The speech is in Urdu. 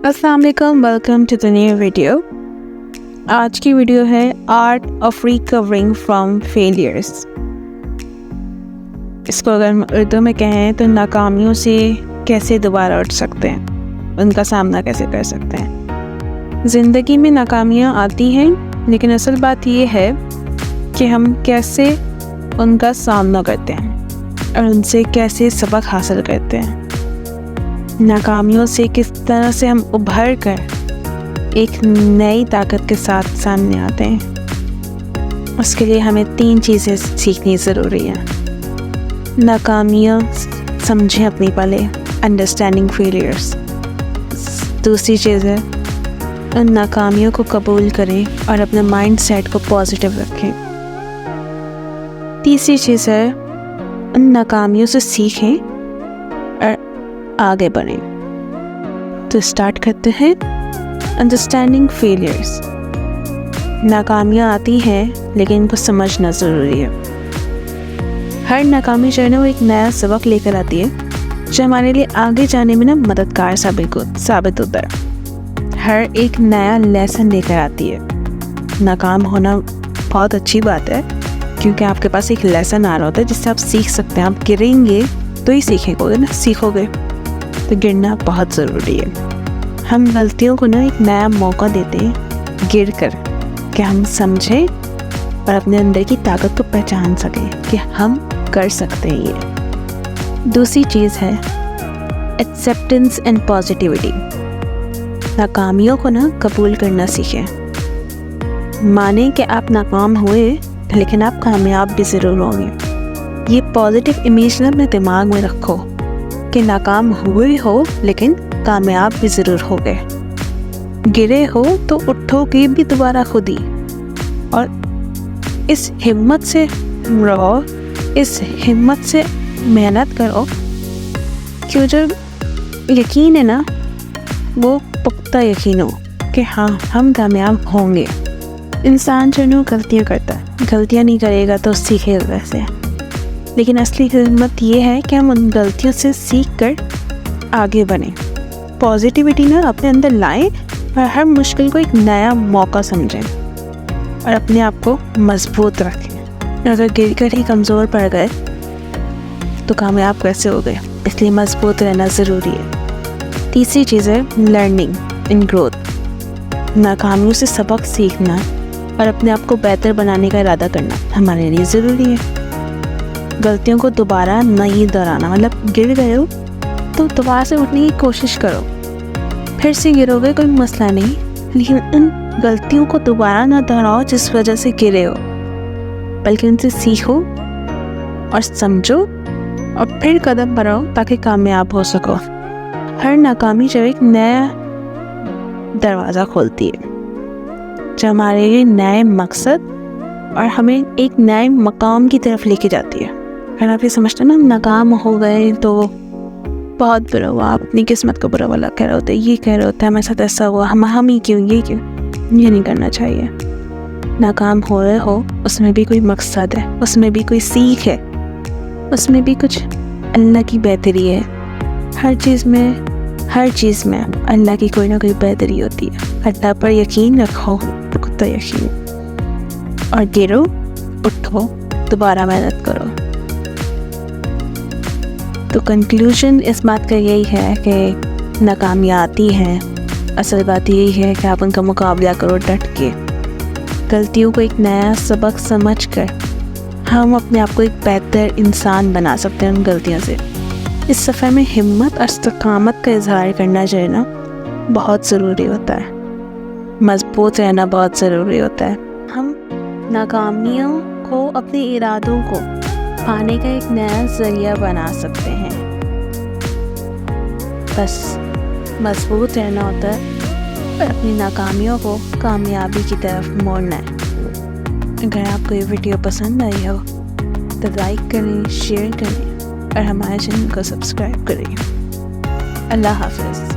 السلام علیکم، welcome to the new video. آج کی ویڈیو ہے art of recovering from failures. اس کو اگر اردو میں کہیں تو ناکامیوں سے کیسے دوبارہ اٹھ سکتے ہیں، ان کا سامنا کیسے کر سکتے ہیں۔ زندگی میں ناکامیاں آتی ہیں، لیکن اصل بات یہ ہے کہ ہم کیسے ان کا سامنا کرتے ہیں اور ان سے کیسے سبق حاصل کرتے ہیں۔ ناکامیوں سے کس طرح سے ہم ابھر کر ایک نئی طاقت کے ساتھ سامنے آتے ہیں، اس کے لیے ہمیں 3 چیزیں سیکھنی ضروری ہیں۔ ناکامیاں سمجھیں اپنی پہلے، انڈرسٹینڈنگ فیلیئرس۔ دوسری چیز ہے ان ناکامیوں کو قبول کریں اور اپنے مائنڈ سیٹ کو پازیٹیو رکھیں۔ تیسری چیز ہے ان ناکامیوں سے سیکھیں اور آگے بڑھیں۔ تو اسٹارٹ کرتے ہیں انڈرسٹینڈنگ فیلیئرس۔ ناکامیاں آتی ہیں لیکن ان کو سمجھنا ضروری ہے۔ ہر ناکامی جو ہے نا وہ ایک نیا سبق لے کر آتی ہے، جو ہمارے لیے آگے جانے میں نا مددگار ثابت ہوتا ہے۔ ہر ایک نیا لیسن لے کر آتی ہے۔ ناکام ہونا بہت اچھی بات ہے، کیونکہ آپ کے پاس ایک لیسن آ رہا ہوتا ہے جس سے آپ سیکھ سکتے ہیں۔ آپ گریں گے تو ہی سیکھو گے، تو گرنا بہت ضروری ہے۔ ہم غلطیوں کو نا ایک نیا موقع دیتے ہیں گر کر، کہ ہم سمجھیں اور اپنے اندر کی طاقت کو پہچان سکیں کہ ہم کر سکتے ہیں یہ۔ دوسری چیز ہے ایکسیپٹنس اینڈ پازیٹیوٹی۔ ناکامیوں کو نا قبول کرنا سیکھیں۔ مانیں کہ آپ ناکام ہوئے لیکن آپ کامیاب بھی ضرور ہوں گے۔ یہ پازیٹیو امیج نا اپنے دماغ میں رکھو کہ ناکام ہوئے ہو لیکن کامیاب بھی ضرور ہو گئے۔ گرے ہو تو اٹھو گے بھی دوبارہ خود ہی، اور اس ہمت سے رہو، اس ہمت سے محنت کرو کہ جو یقین ہے نا وہ پختہ یقین ہو کہ ہاں ہم کامیاب ہوں گے۔ انسان جو ہے غلطیاں کرتا ہے، غلطیاں نہیں کرے گا تو سیکھے گا کیسے؟ لیکن اصلی خدمت یہ ہے کہ ہم ان غلطیوں سے سیکھ کر آگے بڑھیں۔ پازیٹیوٹی نا اپنے اندر لائیں اور ہر مشکل کو ایک نیا موقع سمجھیں اور اپنے آپ کو مضبوط رکھیں۔ اگر گر کر ہی کمزور پڑ گئے تو کامیاب کیسے ہو گئے؟ اس لیے مضبوط رہنا ضروری ہے۔ تیسری چیز ہے لرننگ اینڈ گروتھ۔ ناکامیوں سے سبق سیکھنا اور اپنے آپ کو بہتر بنانے کا ارادہ کرنا ہمارے لیے ضروری ہے۔ غلطیوں کو دوبارہ نہیں دہرانا، مطلب گر گئے ہو تو دوبارہ سے اٹھنے کی کوشش کرو۔ پھر سے گرو گے کوئی مسئلہ نہیں، لیکن ان غلطیوں کو دوبارہ نہ دہراؤ جس وجہ سے گرے ہو، بلکہ ان سے سیکھو اور سمجھو اور پھر قدم بڑھاؤ تاکہ کامیاب ہو سکو۔ ہر ناکامی جو ایک نیا دروازہ کھولتی ہے، جو ہمارے لیے نئے مقصد اور ہمیں ایک نئے مقام کی طرف لے کے جاتی ہے۔ اگر آپ یہ سمجھتے ہیں نا ناکام ہو گئے تو بہت برا ہوا، آپ اپنی قسمت کو برا والا کہہ رہے ہوتے، یہ کہہ رہے ہوتے ہمارے ساتھ ایسا ہوا، ہم ہی کیوں، یہ نہیں کرنا چاہیے۔ ناکام ہو رہے ہو اس میں بھی کوئی مقصد ہے، اس میں بھی کوئی سیکھ ہے، اس میں بھی کچھ اللہ کی بہتری ہے۔ ہر چیز میں اللہ کی کوئی نہ کوئی بہتری ہوتی ہے۔ اللہ پر یقین رکھو، پختہ یقین، اور گرو اٹھو، دوبارہ محنت کرو۔ تو کنکلوژن اس بات کا یہی ہے کہ ناکامیاں آتی ہیں، اصل بات یہی ہے کہ آپ ان کا مقابلہ کرو ڈٹ کے۔ غلطیوں کو ایک نیا سبق سمجھ کر ہم اپنے آپ کو ایک بہتر انسان بنا سکتے ہیں ان غلطیوں سے۔ اس سفر میں ہمت اور استقامت کا اظہار کرنا جو ہے نا بہت ضروری ہوتا ہے۔ مضبوط رہنا بہت ضروری ہوتا ہے۔ ہم ناکامیوں کو اپنے ارادوں کو پانے کا ایک نیا ذریعہ بنا سکتے ہیں۔ بس مضبوط رہنا ہوتا ہے اور اپنی ناکامیوں کو کامیابی کی طرف موڑنا ہے۔ اگر آپ کو یہ ویڈیو پسند آئی ہو تو لائک کریں، شیئر کریں اور ہمارے چینل کو سبسکرائب کریں۔ اللہ حافظ۔